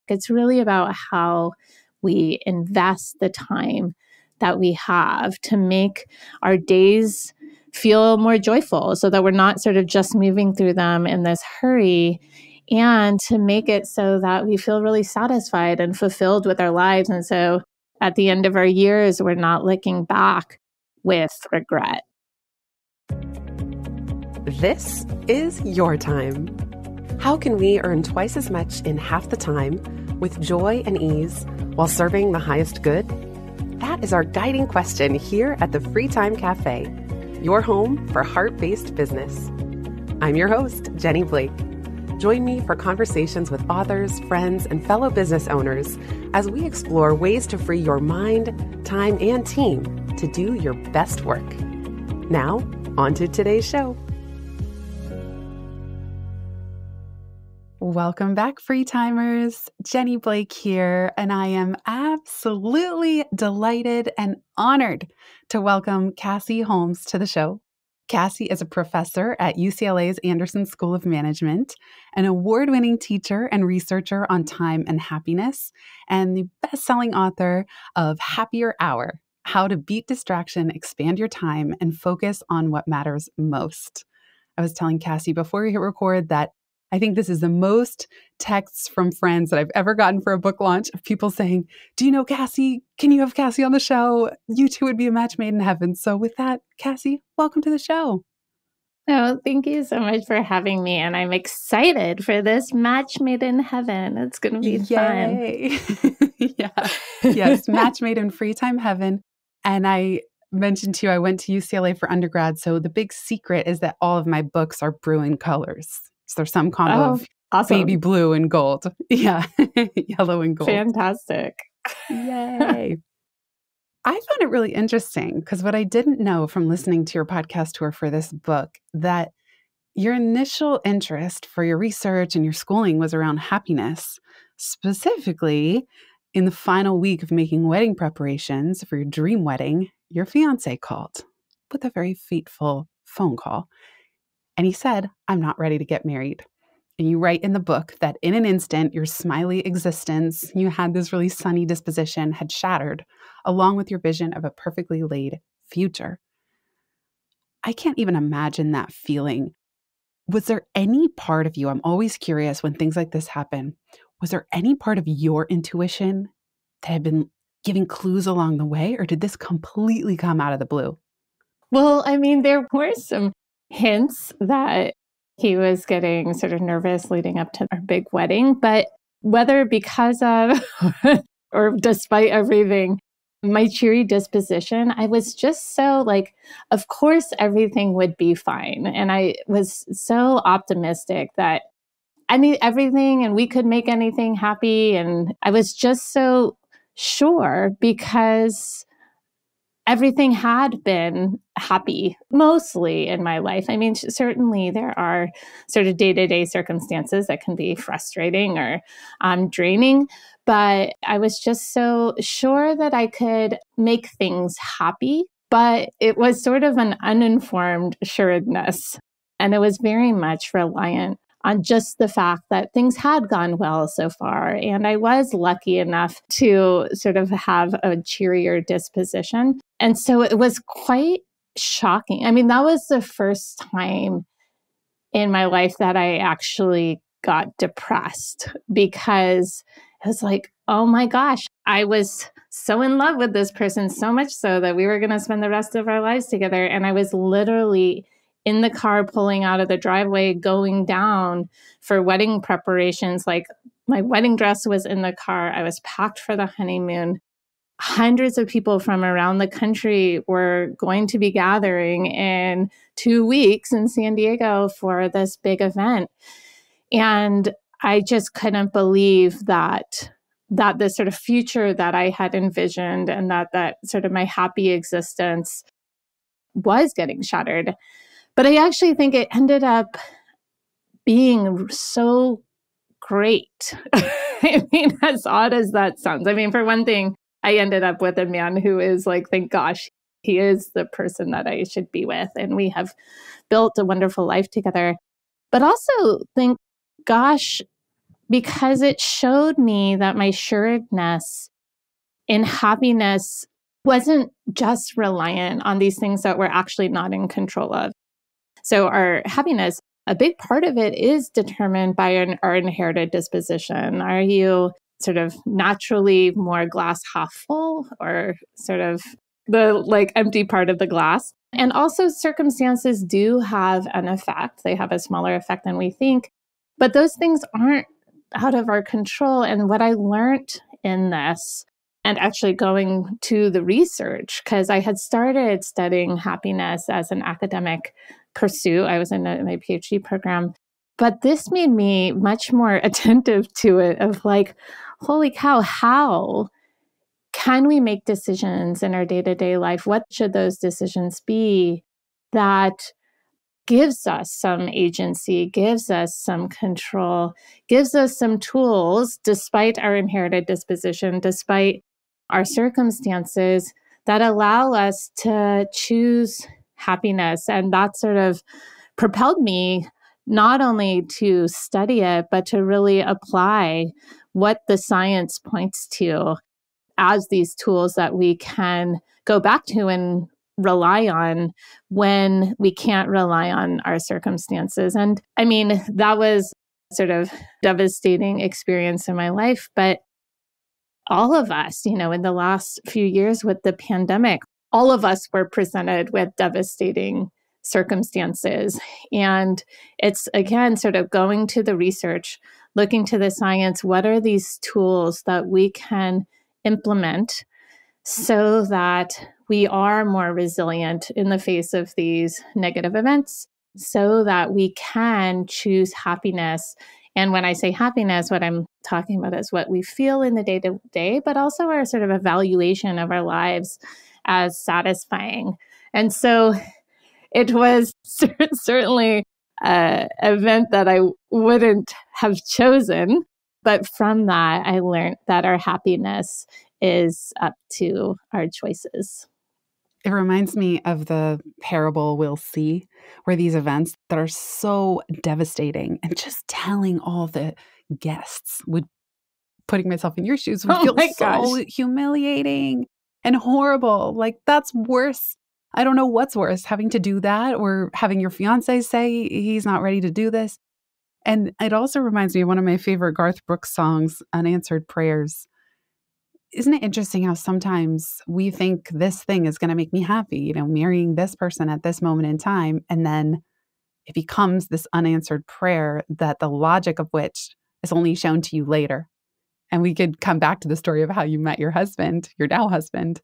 It's really about how we invest the time that we have to make our days feel more joyful so that we're not sort of just moving through them in this hurry, and to make it so that we feel really satisfied and fulfilled with our lives. And so at the end of our years, we're not looking back with regret. This is your time. How can we earn twice as much in half the time with joy and ease while serving the highest good? That is our guiding question here at the Free Time Cafe, your home for heart-based business. I'm your host, Jenny Blake. Join me for conversations with authors, friends, and fellow business owners as we explore ways to free your mind, time, and team to do your best work. Now, on to today's show. Welcome back, Free Timers. Jenny Blake here, and I am absolutely delighted and honored to welcome Cassie Holmes to the show. Cassie is a professor at UCLA's Anderson School of Management, an award-winning teacher and researcher on time and happiness, and the best-selling author of Happier Hour: How to Beat Distraction, Expand Your Time, and Focus on What Matters Most. I was telling Cassie before we hit record that I think this is the most texts from friends that I've ever gotten for a book launch of people saying, do you know Cassie? Can you have Cassie on the show? You two would be a match made in heaven. So with that, Cassie, welcome to the show. Oh, thank you so much for having me. And I'm excited for this match made in heaven. It's going to be fun. Yeah. Yes, match made in free time heaven. And I mentioned to you, I went to UCLA for undergrad. So the big secret is that all of my books are Bruin colors. So there's some combo of awesome. Baby blue and gold. Yeah. Yellow and gold. Fantastic. Yay. I found it really interesting because what I didn't know from listening to your podcast tour for this book, that your initial interest for your research and your schooling was around happiness, specifically in the final week of making wedding preparations for your dream wedding. Your fiance called with a very fateful phone call. And he said, I'm not ready to get married. And you write in the book that in an instant, your smiley existence, you had this really sunny disposition, had shattered, along with your vision of a perfectly laid future. I can't even imagine that feeling. Was there any part of you, I'm always curious when things like this happen, was there any part of your intuition that had been giving clues along the way, or did this completely come out of the blue? Well, I mean, there were some hints that he was getting sort of nervous leading up to our big wedding, but whether because of or despite everything, my cheery disposition, I was just so like, of course, everything would be fine. And I was so optimistic that I need everything and we could make anything happy. And I was just so sure because everything had been happy mostly in my life. I mean, certainly there are sort of day-to-day circumstances that can be frustrating or draining, but I was just so sure that I could make things happy. But it was sort of an uninformed assuredness, and it was very much reliant on just the fact that things had gone well so far. And I was lucky enough to sort of have a cheerier disposition. And so it was quite shocking. I mean, that was the first time in my life that I actually got depressed, because it was like, oh my gosh, I was so in love with this person, so much so that we were going to spend the rest of our lives together. And I was literally in the car pulling out of the driveway, going down for wedding preparations. Like my wedding dress was in the car. I was packed for the honeymoon. Hundreds of people from around the country were going to be gathering in 2 weeks in San Diego for this big event. And I just couldn't believe that the sort of future that I had envisioned and that sort of my happy existence was getting shattered. But I actually think it ended up being so great. I mean, as odd as that sounds. I mean, for one thing, I ended up with a man who is like, thank gosh, he is the person that I should be with. And we have built a wonderful life together. But also, thank gosh, because it showed me that my sureness in happiness wasn't just reliant on these things that we're actually not in control of. So our happiness, a big part of it is determined by our inherited disposition. Are you sort of naturally more glass half full, or sort of the like empty part of the glass? And also circumstances do have an effect. They have a smaller effect than we think, but those things aren't out of our control. And what I learned in this, and actually going to the research, because I had started studying happiness as an academic pursuit. I was in my PhD program, but this made me much more attentive to it of like, holy cow, how can we make decisions in our day-to-day life? What should those decisions be that gives us some agency, gives us some control, gives us some tools, despite our inherited disposition, despite our circumstances, that allow us to choose happiness? And that sort of propelled me not only to study it, but to really apply what the science points to as these tools that we can go back to and rely on when we can't rely on our circumstances. And I mean, that was sort of devastating experience in my life, but all of us, in the last few years with the pandemic, all of us were presented with devastating circumstances. And it's, again, sort of going to the research, looking to the science. What are these tools that we can implement so that we are more resilient in the face of these negative events, so that we can choose happiness? And when I say happiness, what I'm talking about is what we feel in the day-to-day, but also our sort of evaluation of our lives as satisfying. And so it was certainly an event that I wouldn't have chosen. But from that, I learned that our happiness is up to our choices. It reminds me of the parable we'll see, where these events that are so devastating, and just telling all the guests, putting myself in your shoes, would feel so humiliating and horrible. Like, that's worse. I don't know what's worse, having to do that or having your fiance say he's not ready to do this. And it also reminds me of one of my favorite Garth Brooks songs, Unanswered Prayers. Isn't it interesting how sometimes we think this thing is going to make me happy, marrying this person at this moment in time, and then it becomes this unanswered prayer that the logic of which is only shown to you later. And we could come back to the story of how you met your husband, your now husband.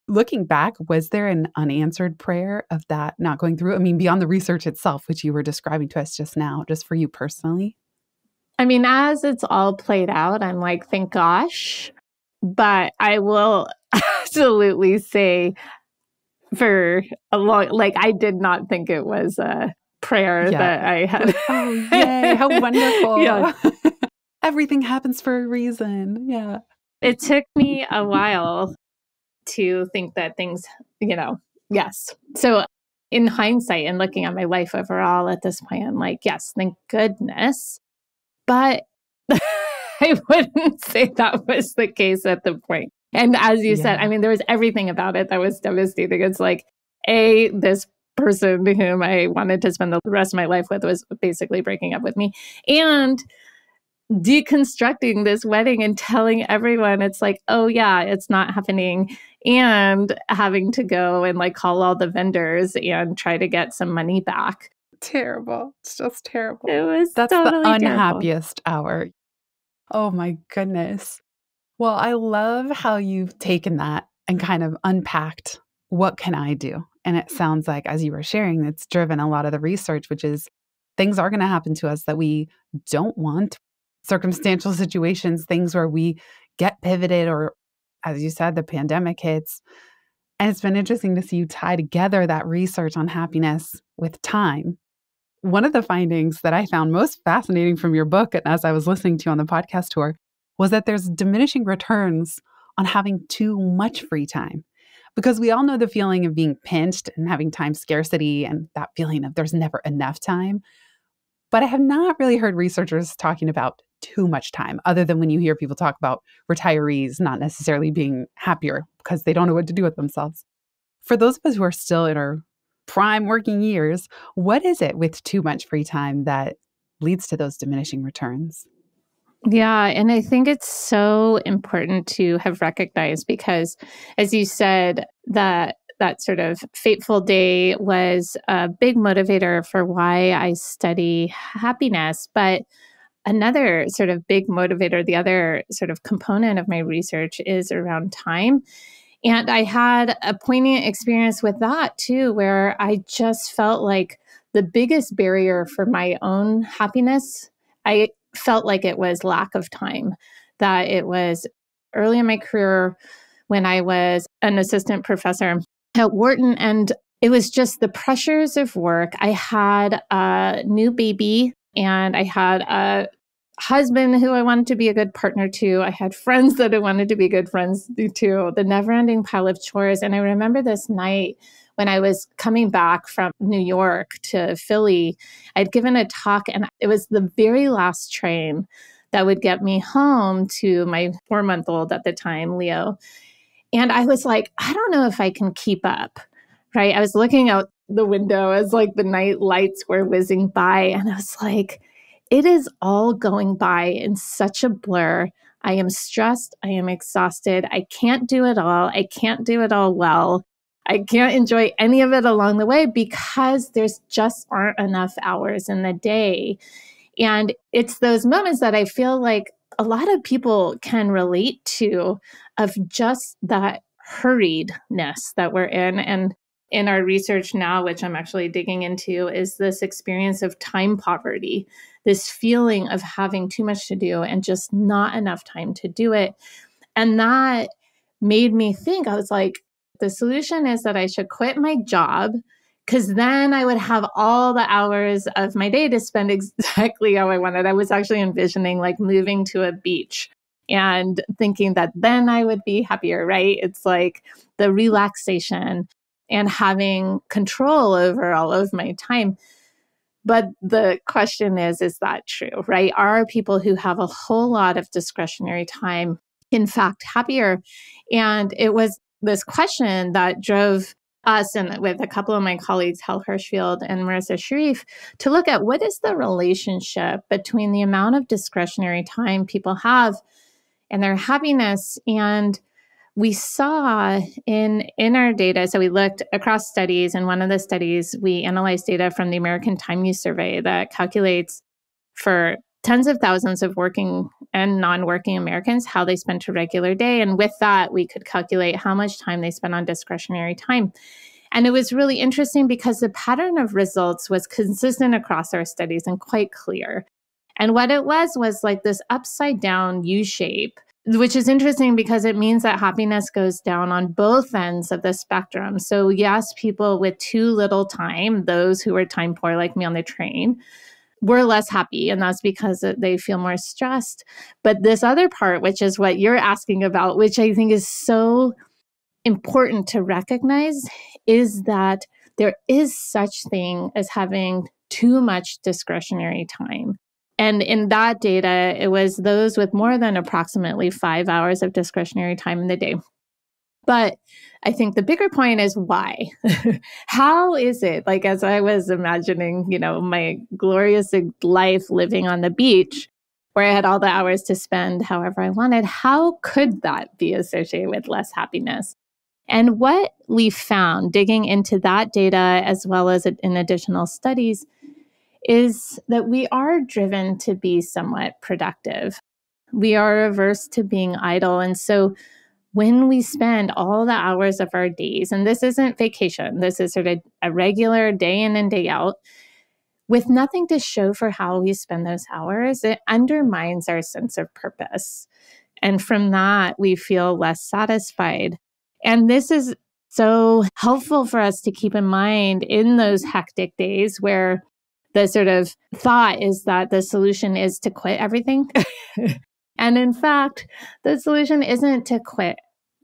Looking back, was there an unanswered prayer of that not going through? I mean, beyond the research itself, which you were describing to us just now, just for you personally? I mean, as it's all played out, I'm like, thank gosh. But I will absolutely say for a long, I did not think it was a prayer that I had. Oh, yay. How wonderful. Yeah. Everything happens for a reason. Yeah. It took me a while to think that things, yes. So in hindsight and looking at my life overall at this point, I'm like, yes, thank goodness. But I wouldn't say that was the case at the point. And as you said, I mean, there was everything about it that was devastating. It's like, this person whom I wanted to spend the rest of my life with was basically breaking up with me. And deconstructing this wedding and telling everyone it's like, oh yeah, it's not happening. And having to go and call all the vendors and try to get some money back. Terrible. It's just terrible. It was That's totally the unhappiest hour. Oh my goodness. Well, I love how you've taken that and kind of unpacked, what can I do? And it sounds like, as you were sharing, it's driven a lot of the research, which is things are going to happen to us that we don't want. Circumstantial situations, things where we get pivoted, or as you said, the pandemic hits. And it's been interesting to see you tie together that research on happiness with time. One of the findings that I found most fascinating from your book, and as I was listening to you on the podcast tour, was that there's diminishing returns on having too much free time. Because we all know the feeling of being pinched and having time scarcity and that feeling of there's never enough time. But I have not really heard researchers talking about too much time, other than when you hear people talk about retirees not necessarily being happier because they don't know what to do with themselves. For those of us who are still in our prime working years, what is it with too much free time that leads to those diminishing returns? Yeah. And I think it's so important to have recognized because, as you said, that sort of fateful day was a big motivator for why I study happiness. But another sort of big motivator, the other sort of component of my research is around time. And I had a poignant experience with that too, where I just felt like the biggest barrier for my own happiness, I felt like it was lack of time, that it was early in my career when I was an assistant professor at Wharton. And it was just the pressures of work. I had a new baby and I had a husband who I wanted to be a good partner to. I had friends that I wanted to be good friends to, the never ending pile of chores. And I remember this night when I was coming back from New York to Philly, I'd given a talk and it was the very last train that would get me home to my 4-month-old at the time, Leo. And I was like, I don't know if I can keep up, right? I was looking out the window as like the night lights were whizzing by. And I was like, it is all going by in such a blur. I am stressed. I am exhausted. I can't do it all. I can't do it all well. I can't enjoy any of it along the way because there's just aren't enough hours in the day. And it's those moments that I feel like a lot of people can relate to, of just that hurriedness that we're in. And in our research now, which I'm actually digging into, is this experience of time poverty, this feeling of having too much to do and just not enough time to do it. And that made me think, I was like, the solution is that I should quit my job because then I would have all the hours of my day to spend exactly how I wanted. I was actually envisioning like moving to a beach and thinking that then I would be happier, right? It's like the relaxation and having control over all of my time. But the question is that true, right? Are people who have a whole lot of discretionary time, in fact, happier? And it was this question that drove us and with a couple of my colleagues, Hal Hirschfield and Marissa Sharif, to look at what is the relationship between the amount of discretionary time people have and their happiness. And we saw in our data, so we looked across studies, and one of the studies, we analyzed data from the American Time Use Survey that calculates for tens of thousands of working and non-working Americans how they spent a regular day. And with that, we could calculate how much time they spent on discretionary time. And it was really interesting because the pattern of results was consistent across our studies and quite clear. And what it was like this upside down U shape, which is interesting because it means that happiness goes down on both ends of the spectrum. So yes, people with too little time, those who are time poor like me on the train, were less happy. And that's because they feel more stressed. But this other part, which is what you're asking about, which I think is so important to recognize, is that there is such thing as having too much discretionary time. And in that data, it was those with more than approximately 5 hours of discretionary time in the day. But I think the bigger point is why? How is it, like, as I was imagining, my glorious life living on the beach where I had all the hours to spend however I wanted, how could that be associated with less happiness? And what we found digging into that data, as well as in additional studies, is that we are driven to be somewhat productive. We are averse to being idle. And so when we spend all the hours of our days, and this isn't vacation, this is sort of a regular day in and day out, with nothing to show for how we spend those hours, it undermines our sense of purpose. And from that, we feel less satisfied. And this is so helpful for us to keep in mind in those hectic days where the sort of thought is that the solution is to quit everything. And in fact, the solution isn't to quit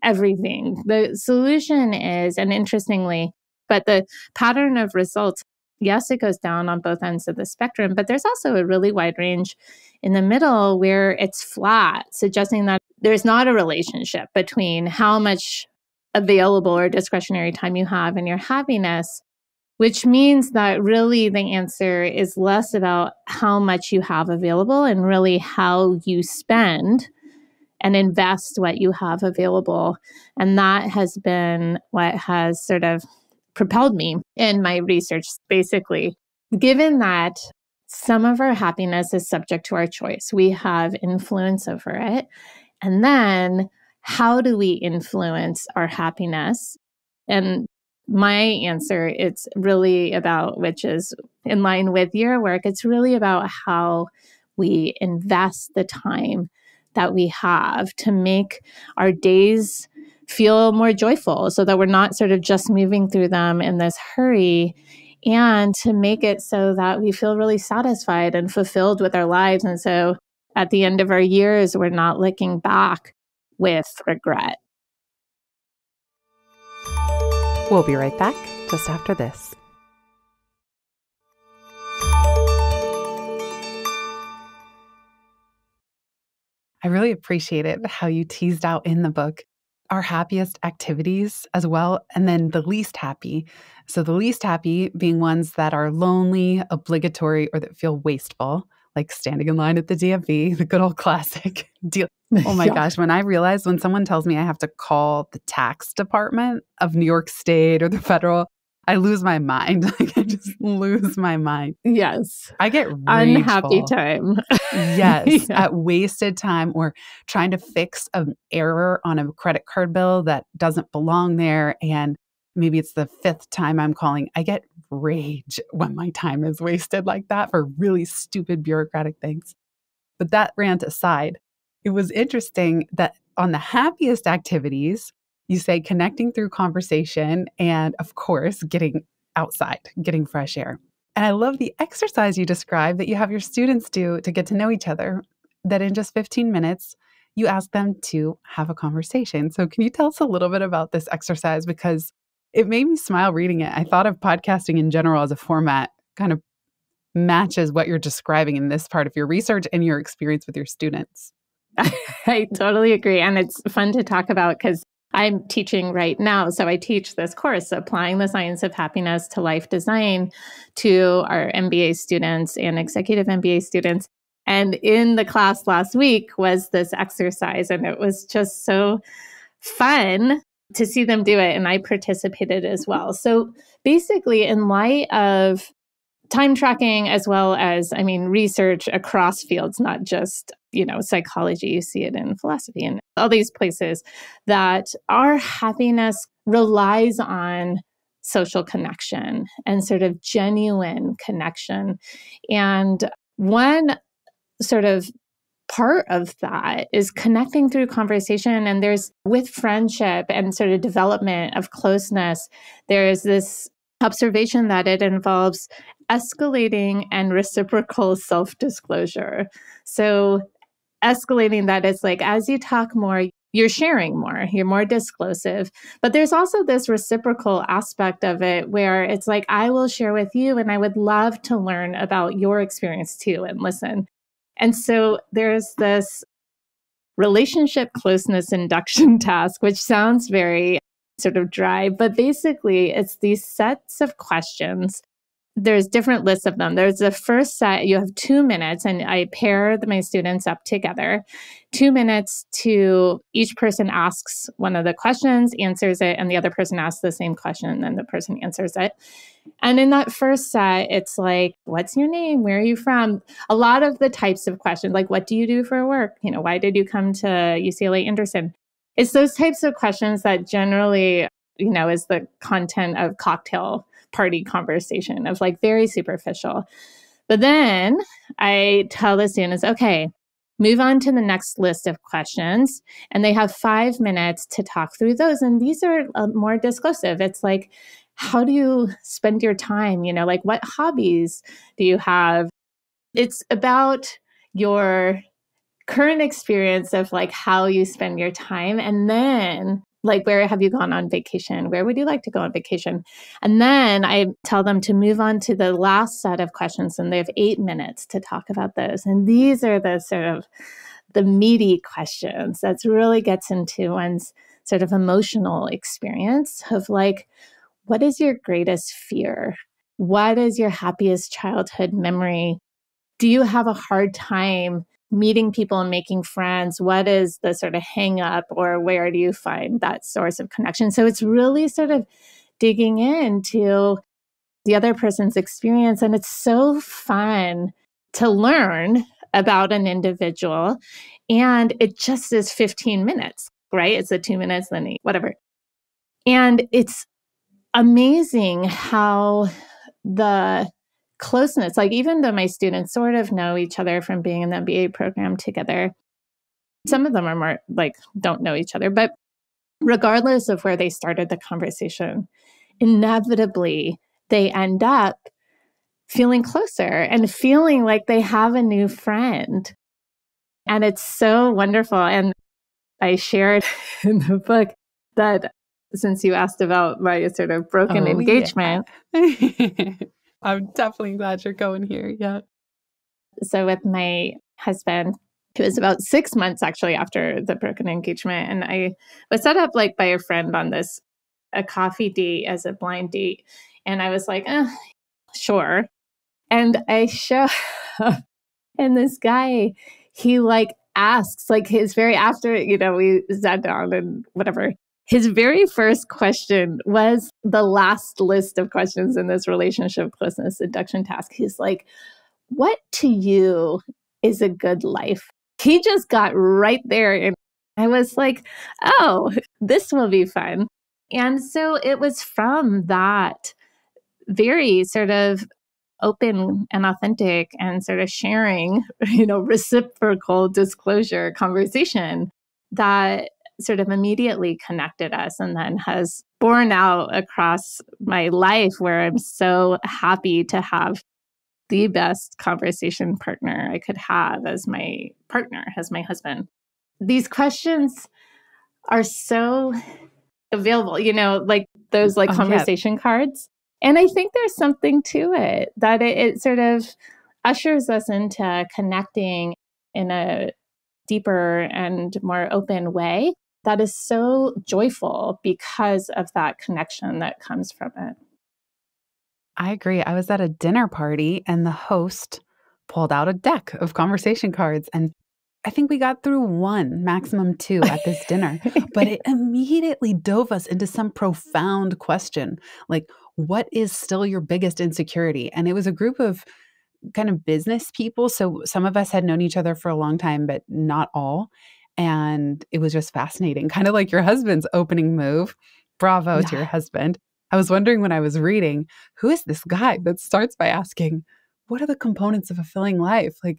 everything. The solution is, and interestingly, but the pattern of results yes, it goes down on both ends of the spectrum, but there's also a really wide range in the middle where it's flat, suggesting that there's not a relationship between how much available or discretionary time you have and your happiness, which means that really the answer is less about how much you have available and really how you spend and invest what you have available. And that has been what has sort of propelled me in my research, basically. Given that some of our happiness is subject to our choice, we have influence over it. And then how do we influence our happiness? And my answer, it's really about, which is in line with your work, it's really about how we invest the time that we have to make our days feel more joyful so that we're not sort of just moving through them in this hurry, and to make it so that we feel really satisfied and fulfilled with our lives. And so at the end of our years, we're not looking back with regret. We'll be right back just after this. I really appreciated how you teased out in the book our happiest activities as well, and then the least happy. So the least happy being ones that are lonely, obligatory, or that feel wasteful, like standing in line at the DMV, the good old classic deal. Oh my gosh, when I realize when someone tells me I have to call the tax department of New York State or the federal, I lose my mind. Like I just lose my mind. Yes. I get unhappy rageful. time. Yes, Yeah. at wasted time or trying to fix an error on a credit card bill that doesn't belong there. And maybe it's the fifth time I'm calling. I get rage when my time is wasted like that for really stupid bureaucratic things. But that rant aside, it was interesting that on the happiest activities, you say connecting through conversation and, of course, getting outside, getting fresh air. And I love the exercise you described that you have your students do to get to know each other, that in just 15 minutes, you ask them to have a conversation. So can you tell us a little bit about this exercise? Because it made me smile reading it. I thought of podcasting in general as a format kind of matches what you're describing in this part of your research and your experience with your students. I totally agree. And it's fun to talk about because I'm teaching right now. So I teach this course, Applying the Science of Happiness to Life Design, to our MBA students and executive MBA students. And in the class last week was this exercise, and it was just so fun to see them do it. And I participated as well. So basically, in light of time tracking, as well as, research across fields, not just, psychology, you see it in philosophy and all these places, that our happiness relies on social connection and sort of genuine connection. And one sort of part of that is connecting through conversation. And there's, with friendship and sort of development of closeness, there's this observation that it involves escalating and reciprocal self-disclosure. So escalating, that is like, as you talk more, you're sharing more, you're more disclosive. But there's also this reciprocal aspect of it where it's like, I will share with you and I would love to learn about your experience too and listen. And so there's this relationship closeness induction task, which sounds very sort of dry, but basically it's these sets of questions. There's different lists of them. There's the first set, you have 2 minutes, and I pair my students up together. 2 minutes to each person asks one of the questions, answers it, and the other person asks the same question, and then the person answers it. And in that first set, it's like, what's your name? Where are you from? A lot of the types of questions, like, what do you do for work? Why did you come to UCLA Anderson? It's those types of questions that generally, is the content of cocktail party conversation, of like very superficial. But then I tell the students, okay, move on to the next list of questions. And they have 5 minutes to talk through those. And these are more disclosive. It's like, how do you spend your time? Like, what hobbies do you have? It's about your current experience of like how you spend your time. And then Like, where have you gone on vacation? Where would you like to go on vacation? And then I tell them to move on to the last set of questions, and they have 8 minutes to talk about those. And these are the sort of the meaty questions that really gets into one's sort of emotional experience of like, what is your greatest fear? What is your happiest childhood memory? Do you have a hard time meeting people and making friends? What is the sort of hang up, or where do you find that source of connection? So it's really sort of digging into the other person's experience. And it's so fun to learn about an individual. And it just is 15 minutes, right? It's a 2 minutes, then whatever. And it's amazing how the closeness, like even though my students sort of know each other from being in the MBA program together, some of them are more like don't know each other, but regardless of where they started the conversation, inevitably they end up feeling closer and feeling like they have a new friend. And it's so wonderful. And I shared in the book that since you asked about my sort of broken engagement. Yeah. I'm definitely glad you're going here. Yeah. So with my husband, it was about 6 months actually after the broken engagement. And I was set up like by a friend on a coffee date as a blind date. And I was like, sure. And I show up, and this guy, he like asks, like his very after, we sat down and whatever. His very first question was the last list of questions in this relationship closeness induction task. He's like, what to you is a good life? He just got right there. And I was like, oh, this will be fun. And so it was from that very sort of open and authentic and sort of sharing, reciprocal disclosure conversation that sort of immediately connected us and then has borne out across my life, where I'm so happy to have the best conversation partner I could have as my partner, as my husband. These questions are so available, like those conversation cards. And I think there's something to it that it sort of ushers us into connecting in a deeper and more open way that is so joyful because of that connection that comes from it. I agree. I was at a dinner party and the host pulled out a deck of conversation cards, and I think we got through one, maximum two at this dinner, but it immediately dove us into some profound question, like, what is still your biggest insecurity? And it was a group of kind of business people. So some of us had known each other for a long time, but not all. And it was just fascinating, kind of like your husband's opening move. Bravo to your husband. I was wondering when I was reading, who is this guy that starts by asking, what are the components of a fulfilling life? Like,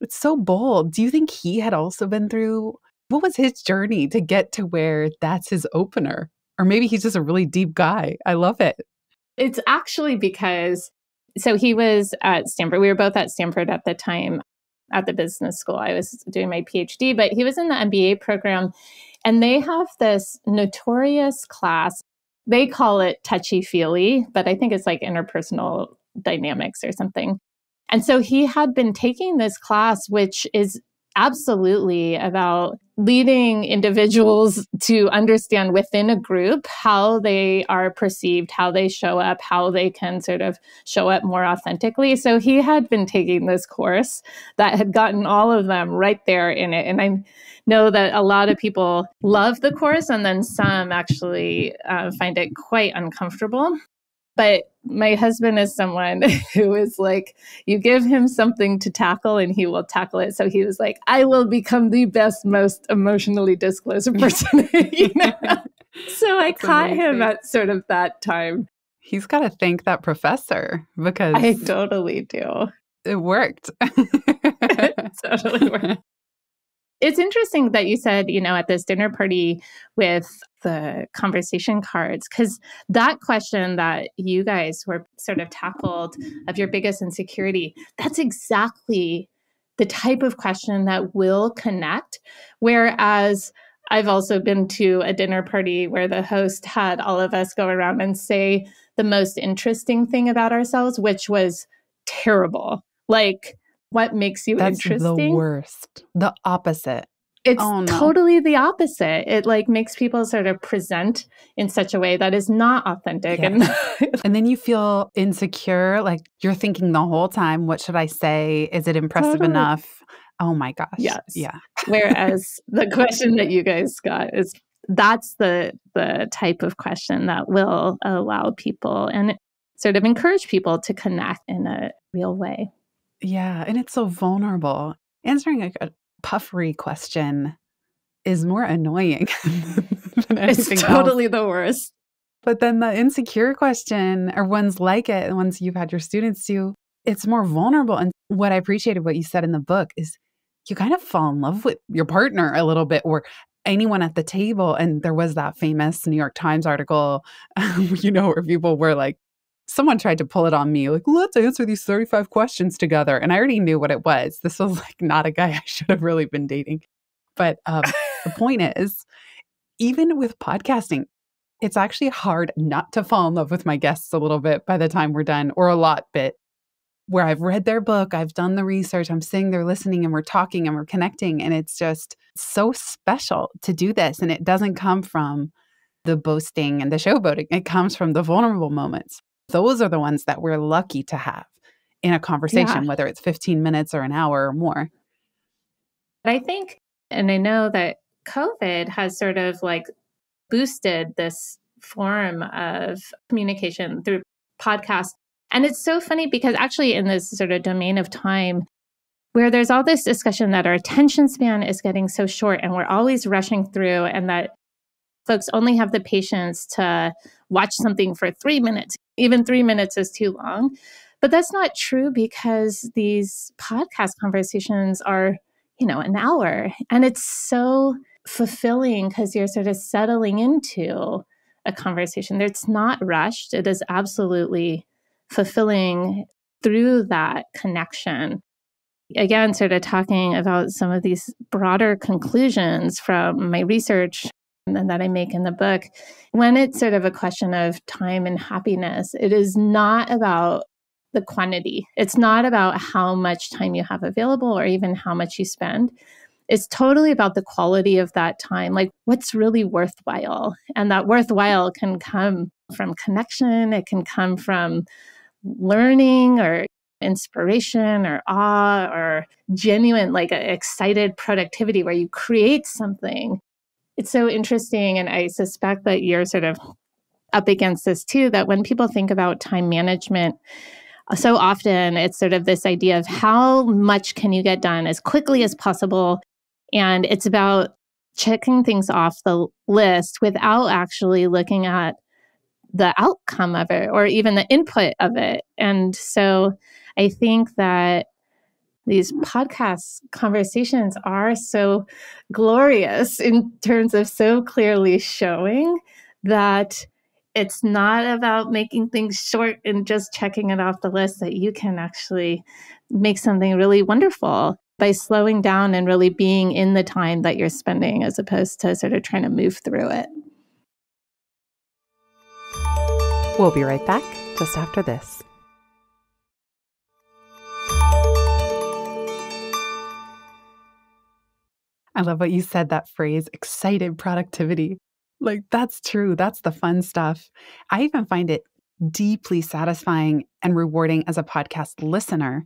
it's so bold. Do you think he had also been through, what was his journey to get to where that's his opener? Or maybe he's just a really deep guy. I love it. It's actually because, so he was at Stanford. We were both at Stanford at the time at the business school. I was doing my PhD, but he was in the MBA program. And they have this notorious class. They call it touchy-feely, but I think it's like interpersonal dynamics or something. And so he had been taking this class, which is absolutely about leading individuals to understand within a group how they are perceived, how they show up, how they can sort of show up more authentically. So he had been taking this course that had gotten all of them right there in it. And I know that a lot of people love the course, and then some actually find it quite uncomfortable. But my husband is someone who is like, you give him something to tackle and he will tackle it. So he was like, I will become the best, most emotionally disclosive person. So I caught him at sort of that time. He's got to thank that professor, because I totally do. It worked. It totally worked. It's interesting that you said, at this dinner party with the conversation cards, because that question that you guys were sort of tackled of your biggest insecurity, that's exactly the type of question that will connect. Whereas I've also been to a dinner party where the host had all of us go around and say the most interesting thing about ourselves, which was terrible. Like, what makes you That's the interesting? worst. The opposite. It's Oh, no. totally the opposite. It like makes people sort of present in such a way that is not authentic. Yes. And then you feel insecure, like you're thinking the whole time, what should I say? Is it impressive Totally. enough? Oh my gosh. Yes. Yeah. Whereas the question that you guys got is that's the type of question that will allow people and sort of encourage people to connect in a real way. Yeah. And it's so vulnerable. Answering a puffery question is more annoying than anything It's totally else. the worst. But then the insecure question, or ones like it, the ones you've had your students do, it's more vulnerable. And what I appreciated what you said in the book is you kind of fall in love with your partner a little bit, or anyone at the table. And there was that famous New York Times article, where people were like, someone tried to pull it on me, like, let's answer these 35 questions together. And I already knew what it was. This was like not a guy I should have really been dating. But the point is, even with podcasting, it's actually hard not to fall in love with my guests a little bit by the time we're done, or a lot bit, where I've read their book, I've done the research, I'm sitting there listening and we're talking and we're connecting. And it's just so special to do this. And it doesn't come from the boasting and the showboating. It comes from the vulnerable moments. Those are the ones that we're lucky to have in a conversation, whether it's 15 minutes or an hour or more. I think, and I know that COVID has sort of like boosted this form of communication through podcasts. And it's so funny because actually in this sort of domain of time where there's all this discussion that our attention span is getting so short and we're always rushing through, and that folks only have the patience to watch something for 3 minutes. Even 3 minutes is too long. But that's not true, because these podcast conversations are, an hour. And it's so fulfilling because you're sort of settling into a conversation. It's not rushed. It is absolutely fulfilling through that connection. Again, sort of talking about some of these broader conclusions from my research and that I make in the book. When it's sort of a question of time and happiness, it is not about the quantity. It's not about how much time you have available or even how much you spend. It's totally about the quality of that time, like what's really worthwhile. And that worthwhile can come from connection. It can come from learning or inspiration or awe or genuine, like excited productivity where you create something. It's so interesting. And I suspect that you're sort of up against this too, that when people think about time management, so often it's sort of this idea of how much can you get done as quickly as possible. And it's about checking things off the list without actually looking at the outcome of it or even the input of it. And so I think that these podcast conversations are so glorious in terms of so clearly showing that it's not about making things short and just checking it off the list, that you can actually make something really wonderful by slowing down and really being in the time that you're spending as opposed to sort of trying to move through it. We'll be right back just after this. I love what you said, that phrase, excited productivity. Like, that's true. That's the fun stuff. I even find it deeply satisfying and rewarding as a podcast listener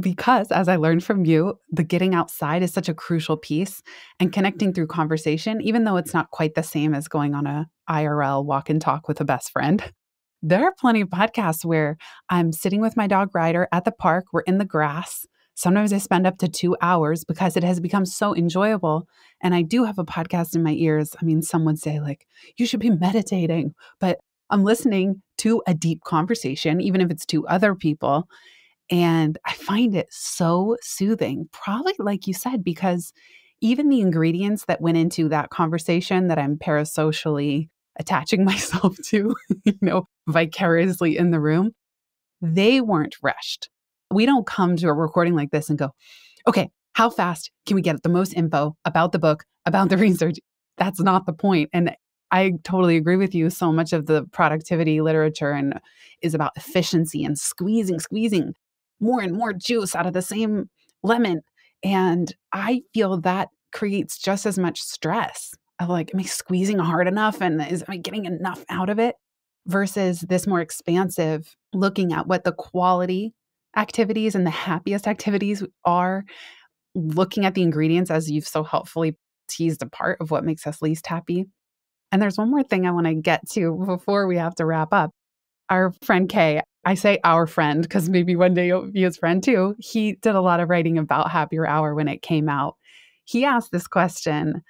because, as I learned from you, the getting outside is such a crucial piece, and connecting through conversation, even though it's not quite the same as going on a IRL walk and talk with a best friend. There are plenty of podcasts where I'm sitting with my dog Ryder at the park. We're in the grass. Sometimes I spend up to 2 hours because it has become so enjoyable. And I do have a podcast in my ears. I mean, some would say like, you should be meditating, but I'm listening to a deep conversation, even if it's to other people. And I find it so soothing, probably like you said, because even the ingredients that went into that conversation that I'm parasocially attaching myself to, vicariously in the room, they weren't rushed. We don't come to a recording like this and go, okay, how fast can we get the most info about the book, about the research? that's not the point. And I totally agree with you. So much of the productivity literature and is about efficiency and squeezing more and more juice out of the same lemon. And I feel that creates just as much stress of like, am I squeezing hard enough? And am I getting enough out of it? Versus this more expansive looking at what the quality activities and the happiest activities are, looking at the ingredients as you've so helpfully teased apart of what makes us least happy. And there's one more thing I want to get to before we have to wrap up. Our friend Kay, I say our friend because maybe one day you'll be his friend too. He did a lot of writing about Happier Hour when it came out. He asked this question.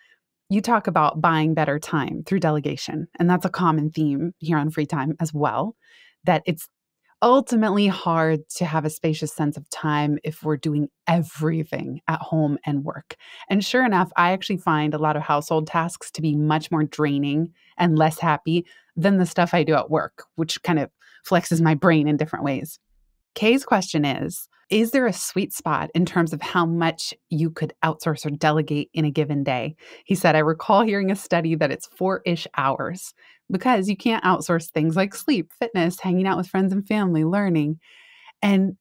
You talk about buying better time through delegation, and that's a common theme here on Free Time as well, that it's ultimately hard to have a spacious sense of time if we're doing everything at home and work. And sure enough, I actually find a lot of household tasks to be much more draining and less happy than the stuff I do at work, which kind of flexes my brain in different ways. Kay's question is there a sweet spot in terms of how much you could outsource or delegate in a given day? He said, I recall hearing a study that it's 4-ish hours because you can't outsource things like sleep, fitness, hanging out with friends and family, learning. And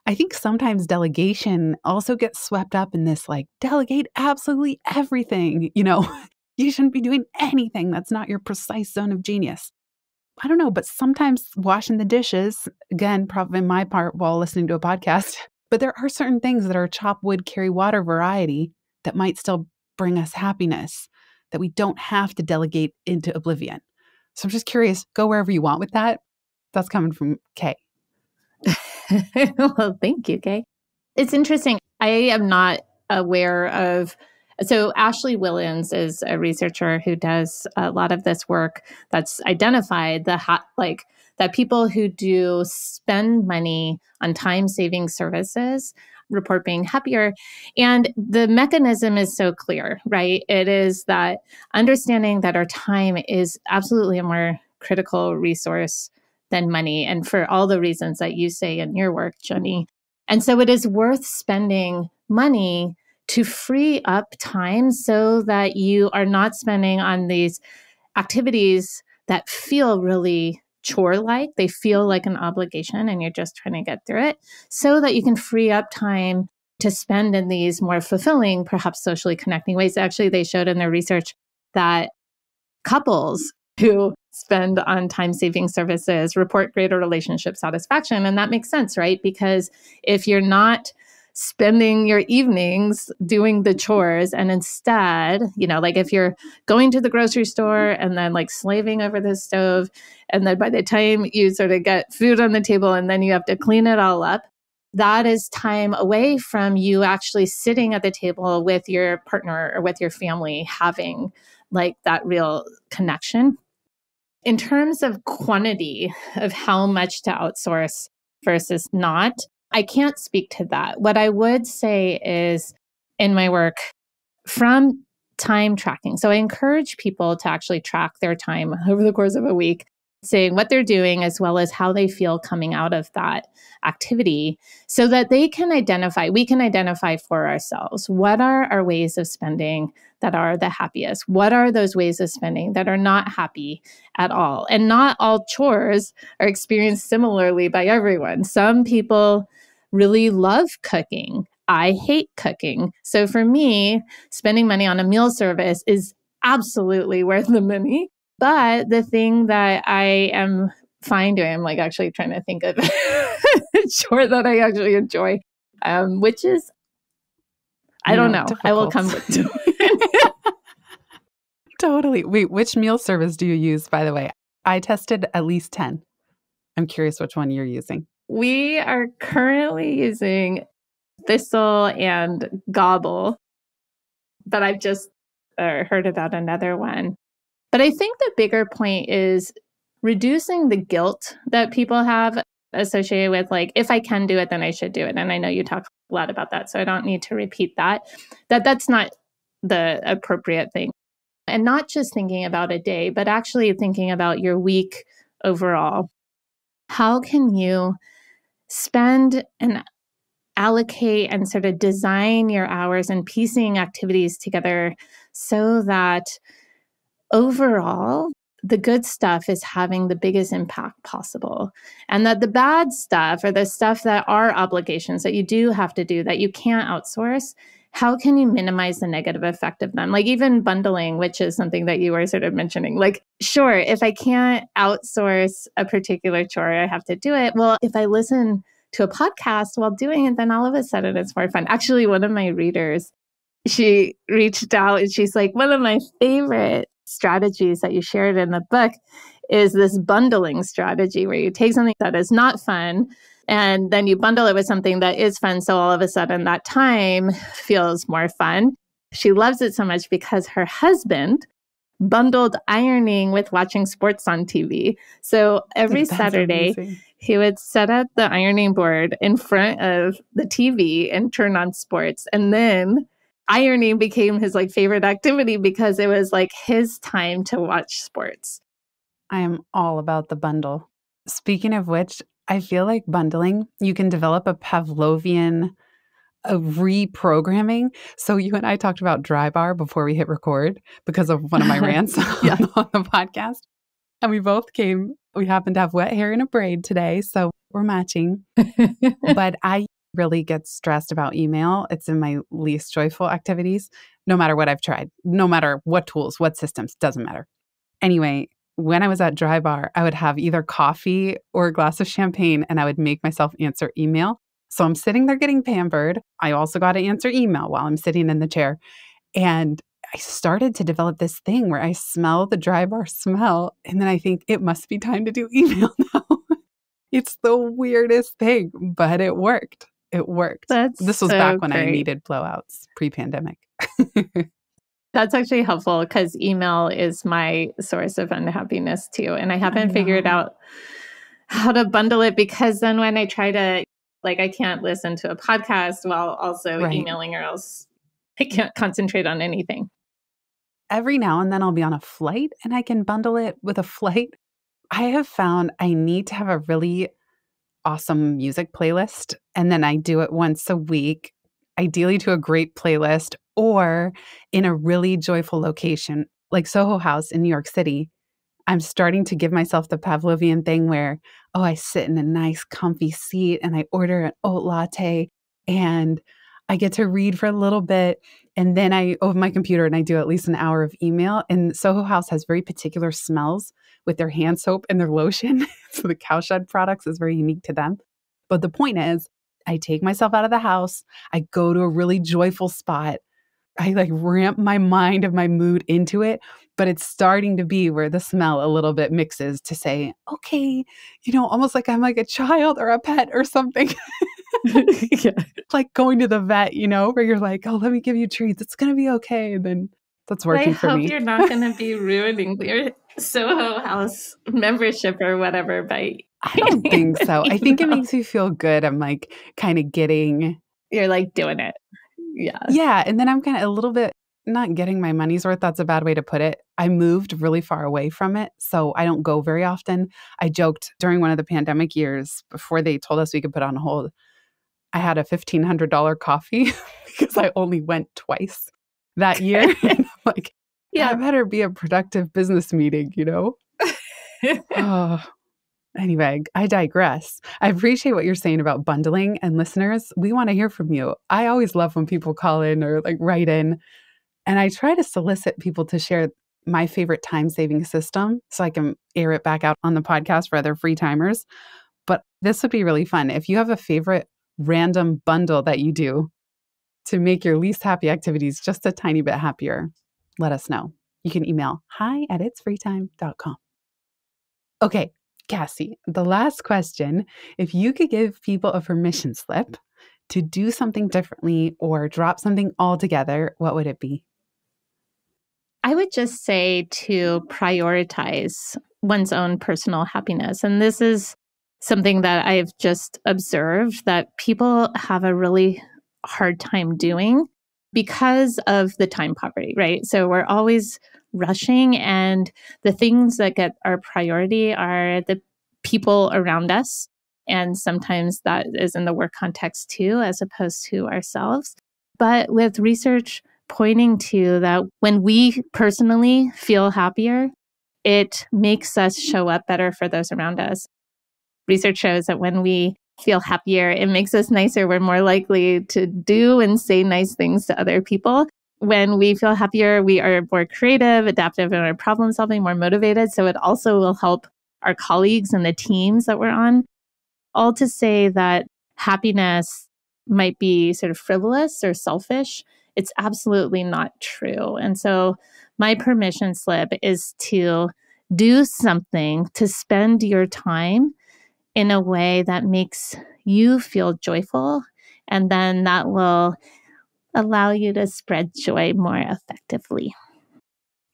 I think sometimes delegation also gets swept up in this like, delegate absolutely everything. You shouldn't be doing anything that's not your precise zone of genius. I don't know, but sometimes washing the dishes, again, probably my part while listening to a podcast, but there are certain things that are chop wood, carry water variety that might still bring us happiness that we don't have to delegate into oblivion. So I'm just curious, go wherever you want with that. That's coming from Kay. Well, thank you, Kay. It's interesting. I am not aware of. So Ashley Willens is a researcher who does a lot of this work that's identified that people who do spend money on time-saving services report being happier. And the mechanism is so clear, right? It is that understanding that our time is absolutely a more critical resource than money. And for all the reasons that you say in your work, Jenny. And so it is worth spending money to free up time so that you are not spending on these activities that feel really chore-like. They feel like an obligation and you're just trying to get through it so that you can free up time to spend in these more fulfilling, perhaps socially connecting ways. Actually, they showed in their research that couples who spend on time-saving services report greater relationship satisfaction. And that makes sense, right? Because if you're not spending your evenings doing the chores and instead, like if you're going to the grocery store and then like slaving over the stove, and then by the time you sort of get food on the table and then you have to clean it all up, that is time away from you actually sitting at the table with your partner or with your family, having like that real connection. In terms of quantity of how much to outsource versus not, I can't speak to that. What I would say is in my work from time tracking. So I encourage people to actually track their time over the course of a week, saying what they're doing as well as how they feel coming out of that activity so that we can identify for ourselves what are our ways of spending that are the happiest? What are those ways of spending that are not happy at all? And not all chores are experienced similarly by everyone. Some people really love cooking. I hate cooking. So for me, spending money on a meal service is absolutely worth the money. But the thing that I am fine doing, I'm like actually trying to think of a chore that I actually enjoy, which is, I don't know. Difficult. I will come with it. Totally. Wait, which meal service do you use, by the way? I tested at least 10. I'm curious which one you're using. We are currently using Thistle and Gobble, but I've just heard about another one. But I think the bigger point is reducing the guilt that people have associated with like, if I can do it, then I should do it. And I know you talk a lot about that, so I don't need to repeat that. That's not the appropriate thing. And not just thinking about a day, but actually thinking about your week overall. How can you spend and allocate and sort of design your hours and piecing activities together so that overall, the good stuff is having the biggest impact possible. And that the bad stuff, or the stuff that are obligations that you do have to do that you can't outsource, how can you minimize the negative effect of them? Like even bundling, which is something that you were sort of mentioning. Like, sure, if I can't outsource a particular chore, I have to do it. Well, if I listen to a podcast while doing it, then all of a sudden it's more fun. Actually, one of my readers, she reached out and she's like, one of my favorite strategies that you shared in the book is this bundling strategy where you take something that is not fun and then you bundle it with something that is fun. So all of a sudden that time feels more fun. She loves it so much because her husband bundled ironing with watching sports on TV. So every Saturday, amazing. He would set up the ironing board in front of the TV and turn on sports. And then ironing became his favorite activity because it was his time to watch sports. I am all about the bundle. Speaking of which, I feel like bundling, you can develop a Pavlovian reprogramming. So you and I talked about dry bar before we hit record because of one of my rants on the podcast. And we happened to have wet hair in a braid today, so we're matching. But I really get stressed about email. It's in my least joyful activities, no matter what I've tried, no matter what tools, what systems, doesn't matter. Anyway, when I was at Dry Bar, I would have either coffee or a glass of champagne, and I would make myself answer email. So I'm sitting there getting pampered. I also got to answer email while I'm sitting in the chair. And I started to develop this thing where I smell the Dry Bar smell, and then I think it must be time to do email now. It's the weirdest thing, but it worked. It worked. This was back when I needed blowouts, pre-pandemic. That's actually helpful because email is my source of unhappiness too. And I haven't figured out how to bundle it because then when I try to, I can't listen to a podcast while also emailing or else I can't concentrate on anything. Every now and then I'll be on a flight and I can bundle it with a flight. I have found I need to have a really awesome music playlist. And then I do it once a week, ideally to a great playlist or in a really joyful location like Soho House in New York City. I'm starting to give myself the Pavlovian thing where, I sit in a nice comfy seat and I order an oat latte and I get to read for a little bit. And then I open my computer and I do at least an hour of email. And Soho House has very particular smells with their hand soap and their lotion. So the Cowshed products is very unique to them. But the point is, I take myself out of the house. I go to a really joyful spot. I ramp my mind of my mood into it, but it's starting to be where the smell a little bit mixes to say, okay, almost like I'm like a child or a pet or something. Like going to the vet, where you're like, oh, let me give you treats. It's going to be okay. And then that's working for me. I hope you're not going to be ruining your Soho House membership or whatever by I don't think so. I think it makes me feel good. I'm kind of getting... You're doing it. Yeah. Yeah. And then I'm kind of a little bit not getting my money's worth. That's a bad way to put it. I moved really far away from it, so I don't go very often. I joked during one of the pandemic years before they told us we could put on hold, I had a $1,500 coffee because I only went twice that year. And I'm I better be a productive business meeting, Anyway, I digress. I appreciate what you're saying about bundling. And listeners, we want to hear from you. I always love when people call in or write in. And I try to solicit people to share my favorite time-saving system so I can air it back out on the podcast for other free timers. But this would be really fun. If you have a favorite random bundle that you do to make your least happy activities just a tiny bit happier, let us know. You can email hi@itsfreetime.com. Okay. Cassie, the last question, if you could give people a permission slip to do something differently or drop something altogether, what would it be? I would just say to prioritize one's own personal happiness. And this is something that I've just observed that people have a really hard time doing because of the time poverty, right? So we're always rushing, and the things that get our priority are the people around us. And sometimes that is in the work context too, as opposed to ourselves. But with research pointing to that when we personally feel happier, it makes us show up better for those around us. Research shows that when we feel happier, it makes us nicer. We're more likely to do and say nice things to other people. When we feel happier, we are more creative, adaptive in our problem solving, more motivated. So it also will help our colleagues and the teams that we're on. All to say that happiness might be sort of frivolous or selfish. It's absolutely not true. And so my permission slip is to do something, to spend your time in a way that makes you feel joyful. And then that will allow you to spread joy more effectively.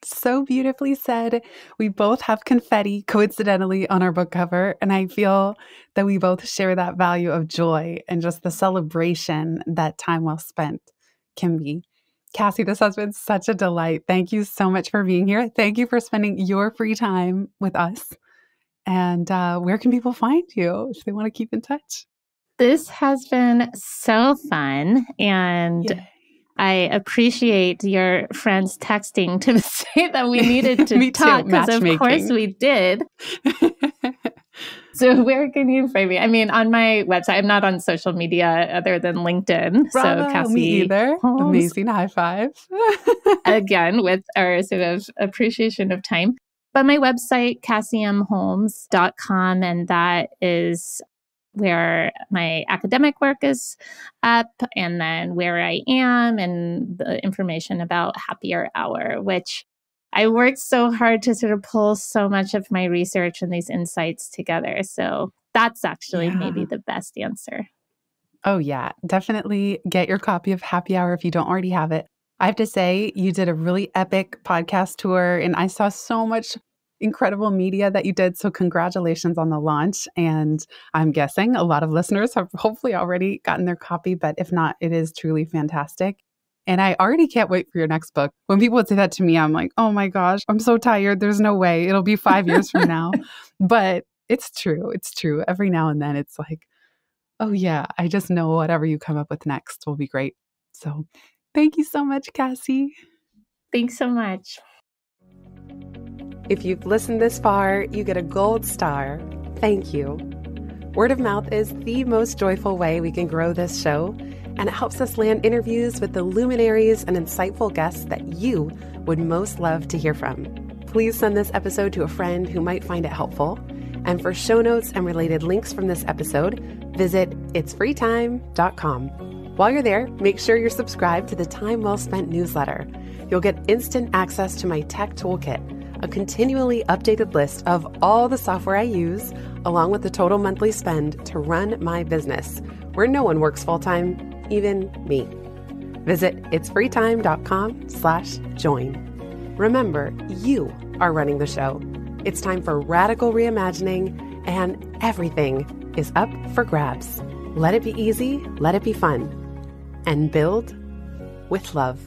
So beautifully said. We both have confetti, coincidentally, on our book cover. And I feel that we both share that value of joy and just the celebration that time well spent can be. Cassie, this has been such a delight. Thank you so much for being here. Thank you for spending your free time with us. And where can people find you if they want to keep in touch? This has been so fun. And Yay. I appreciate your friends texting to say that we needed to talk, because of course we did. So where can you find me? I mean, on my website. I'm not on social media other than LinkedIn. Bravo, so Cassie me either. Holmes. Amazing high five. Again, with our sort of appreciation of time. But my website, cassiemholmes.com, and that is where my academic work is up, and then where I am and the information about Happier Hour, which I worked so hard to sort of pull so much of my research and these insights together. So that's actually maybe the best answer. Oh, yeah. Definitely get your copy of Happy Hour if you don't already have it. I have to say, you did a really epic podcast tour, and I saw so much incredible media that you did. So congratulations on the launch. And I'm guessing a lot of listeners have hopefully already gotten their copy, but if not, it is truly fantastic. And I already can't wait for your next book. When people would say that to me, I'm like, oh my gosh, I'm so tired. There's no way. It'll be 5 years from now. But it's true. It's true. Every now and then it's like, oh yeah, I just know whatever you come up with next will be great. So thank you so much, Cassie. Thanks so much. If you've listened this far, you get a gold star. Thank you. Word of mouth is the most joyful way we can grow this show, and it helps us land interviews with the luminaries and insightful guests that you would most love to hear from. Please send this episode to a friend who might find it helpful. And for show notes and related links from this episode, visit itsfreetime.com. While you're there, make sure you're subscribed to the Time Well Spent newsletter. You'll get instant access to my tech toolkit, a continually updated list of all the software I use, along with the total monthly spend to run my business, where no one works full-time, even me. Visit itsfreetime.com/join. Remember, you are running the show. It's time for radical reimagining, and everything is up for grabs. Let it be easy, let it be fun, and build with love.